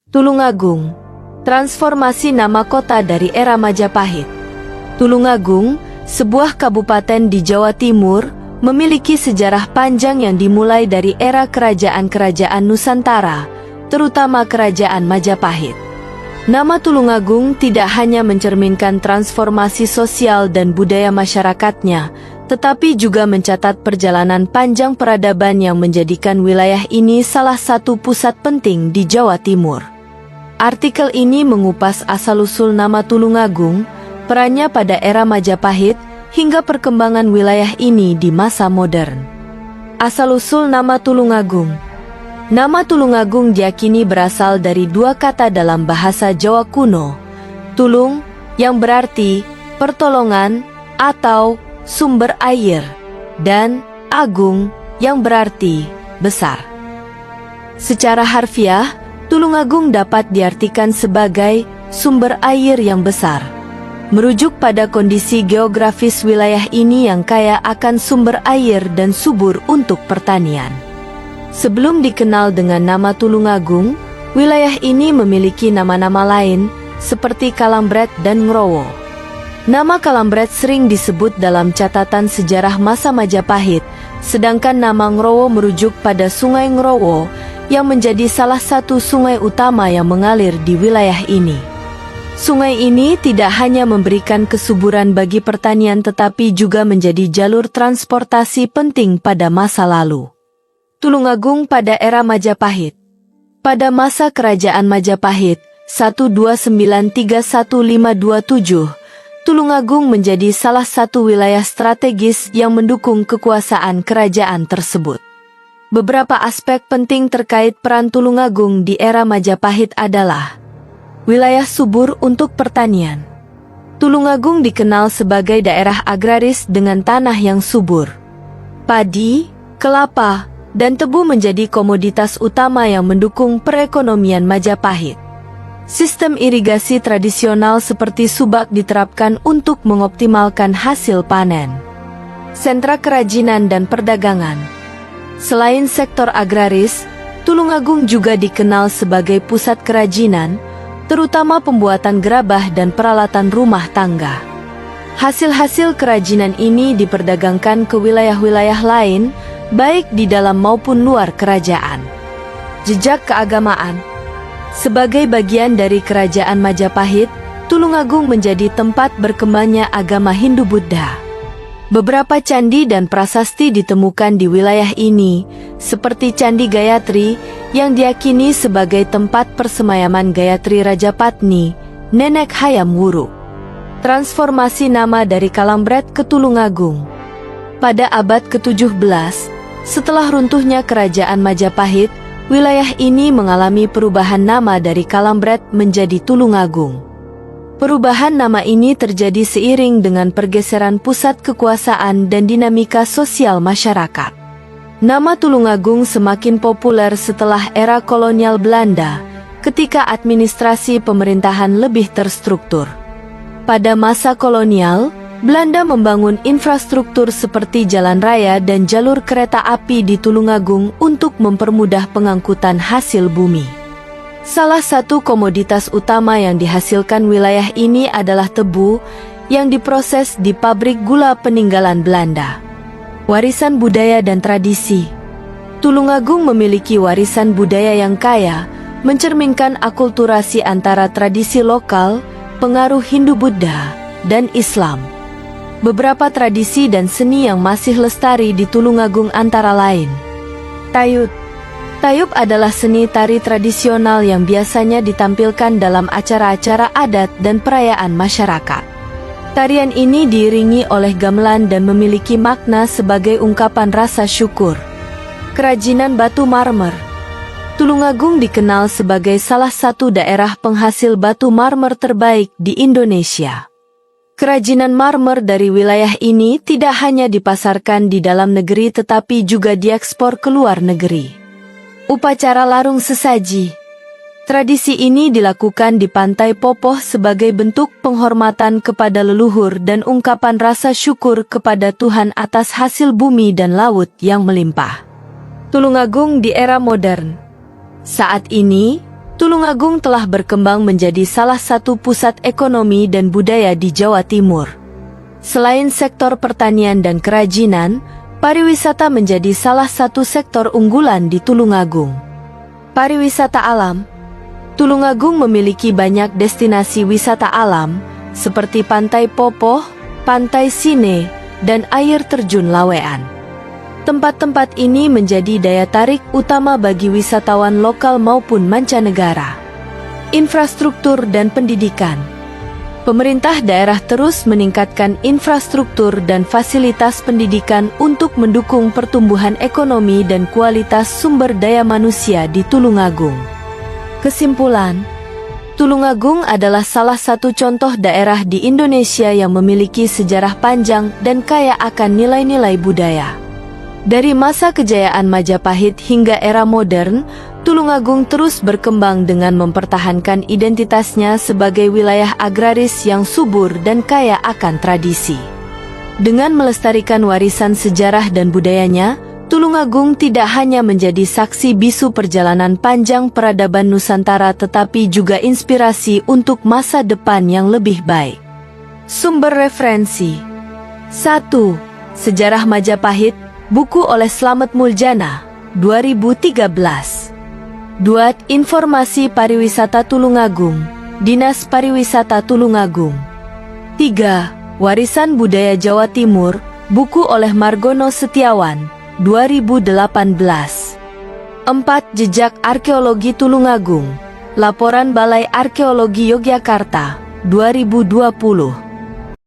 Tulungagung, transformasi nama kota dari era Majapahit. Tulungagung, sebuah kabupaten di Jawa Timur, memiliki sejarah panjang yang dimulai dari era kerajaan-kerajaan Nusantara, terutama Kerajaan Majapahit. Nama Tulungagung tidak hanya mencerminkan transformasi sosial dan budaya masyarakatnya, tetapi juga mencatat perjalanan panjang peradaban yang menjadikan wilayah ini salah satu pusat penting di Jawa Timur. Artikel ini mengupas asal-usul nama Tulungagung, perannya pada era Majapahit, hingga perkembangan wilayah ini di masa modern. Asal-usul nama Tulungagung. Nama Tulungagung diyakini berasal dari dua kata dalam bahasa Jawa kuno, tulung, yang berarti pertolongan atau sumber air, dan agung, yang berarti besar. Secara harfiah, Tulungagung dapat diartikan sebagai sumber air yang besar, merujuk pada kondisi geografis wilayah ini yang kaya akan sumber air dan subur untuk pertanian. Sebelum dikenal dengan nama Tulungagung, wilayah ini memiliki nama-nama lain, seperti Kalambret dan Ngrowo. Nama Kalambret sering disebut dalam catatan sejarah masa Majapahit, sedangkan nama Ngrowo merujuk pada Sungai Ngrowo, yang menjadi salah satu sungai utama yang mengalir di wilayah ini. Sungai ini tidak hanya memberikan kesuburan bagi pertanian tetapi juga menjadi jalur transportasi penting pada masa lalu. Tulungagung pada era Majapahit. Pada masa Kerajaan Majapahit, 1293-1527, Tulungagung menjadi salah satu wilayah strategis yang mendukung kekuasaan kerajaan tersebut. Beberapa aspek penting terkait peran Tulungagung di era Majapahit adalah wilayah subur untuk pertanian. Tulungagung dikenal sebagai daerah agraris dengan tanah yang subur. Padi, kelapa, dan tebu menjadi komoditas utama yang mendukung perekonomian Majapahit. Sistem irigasi tradisional seperti subak diterapkan untuk mengoptimalkan hasil panen. Sentra kerajinan dan perdagangan. Selain sektor agraris, Tulungagung juga dikenal sebagai pusat kerajinan, terutama pembuatan gerabah dan peralatan rumah tangga. Hasil-hasil kerajinan ini diperdagangkan ke wilayah-wilayah lain, baik di dalam maupun luar kerajaan. Jejak keagamaan. Sebagai bagian dari Kerajaan Majapahit, Tulungagung menjadi tempat berkembangnya agama Hindu-Buddha. Beberapa candi dan prasasti ditemukan di wilayah ini, seperti Candi Gayatri, yang diyakini sebagai tempat persemayaman Gayatri Rajapatni, nenek Hayam Wuruk. Transformasi nama dari Kalambret ke Tulungagung. Pada abad ke-17, setelah runtuhnya Kerajaan Majapahit, wilayah ini mengalami perubahan nama dari Kalambret menjadi Tulungagung. Perubahan nama ini terjadi seiring dengan pergeseran pusat kekuasaan dan dinamika sosial masyarakat. Nama Tulungagung semakin populer setelah era kolonial Belanda, ketika administrasi pemerintahan lebih terstruktur. Pada masa kolonial, Belanda membangun infrastruktur seperti jalan raya dan jalur kereta api di Tulungagung untuk mempermudah pengangkutan hasil bumi. Salah satu komoditas utama yang dihasilkan wilayah ini adalah tebu, yang diproses di pabrik gula peninggalan Belanda. Warisan budaya dan tradisi. Tulungagung memiliki warisan budaya yang kaya, mencerminkan akulturasi antara tradisi lokal, pengaruh Hindu-Buddha, dan Islam. Beberapa tradisi dan seni yang masih lestari di Tulungagung antara lain. Tayub. Tayub adalah seni tari tradisional yang biasanya ditampilkan dalam acara-acara adat dan perayaan masyarakat. Tarian ini diiringi oleh gamelan dan memiliki makna sebagai ungkapan rasa syukur. Kerajinan batu marmer. Tulungagung dikenal sebagai salah satu daerah penghasil batu marmer terbaik di Indonesia. Kerajinan marmer dari wilayah ini tidak hanya dipasarkan di dalam negeri tetapi juga diekspor ke luar negeri. Upacara larung sesaji. Tradisi ini dilakukan di Pantai Popoh sebagai bentuk penghormatan kepada leluhur dan ungkapan rasa syukur kepada Tuhan atas hasil bumi dan laut yang melimpah. Tulungagung di era modern. Saat ini, Tulungagung telah berkembang menjadi salah satu pusat ekonomi dan budaya di Jawa Timur. Selain sektor pertanian dan kerajinan, pariwisata menjadi salah satu sektor unggulan di Tulungagung. Pariwisata alam. Tulungagung memiliki banyak destinasi wisata alam, seperti Pantai Popoh, Pantai Sine, dan air terjun Lawean. Tempat-tempat ini menjadi daya tarik utama bagi wisatawan lokal maupun mancanegara. Infrastruktur dan pendidikan. Pemerintah daerah terus meningkatkan infrastruktur dan fasilitas pendidikan untuk mendukung pertumbuhan ekonomi dan kualitas sumber daya manusia di Tulungagung. Kesimpulan, Tulungagung adalah salah satu contoh daerah di Indonesia yang memiliki sejarah panjang dan kaya akan nilai-nilai budaya. Dari masa kejayaan Majapahit hingga era modern, Tulungagung terus berkembang dengan mempertahankan identitasnya sebagai wilayah agraris yang subur dan kaya akan tradisi. Dengan melestarikan warisan sejarah dan budayanya, Tulungagung tidak hanya menjadi saksi bisu perjalanan panjang peradaban Nusantara tetapi juga inspirasi untuk masa depan yang lebih baik. Sumber referensi. 1. Sejarah Majapahit, buku oleh Slamet Muljana, 2013. 2. Informasi Pariwisata Tulungagung, Dinas Pariwisata Tulungagung. 3. Warisan Budaya Jawa Timur, buku oleh Margono Setiawan, 2018. 4. Jejak Arkeologi Tulungagung, Laporan Balai Arkeologi Yogyakarta, 2020.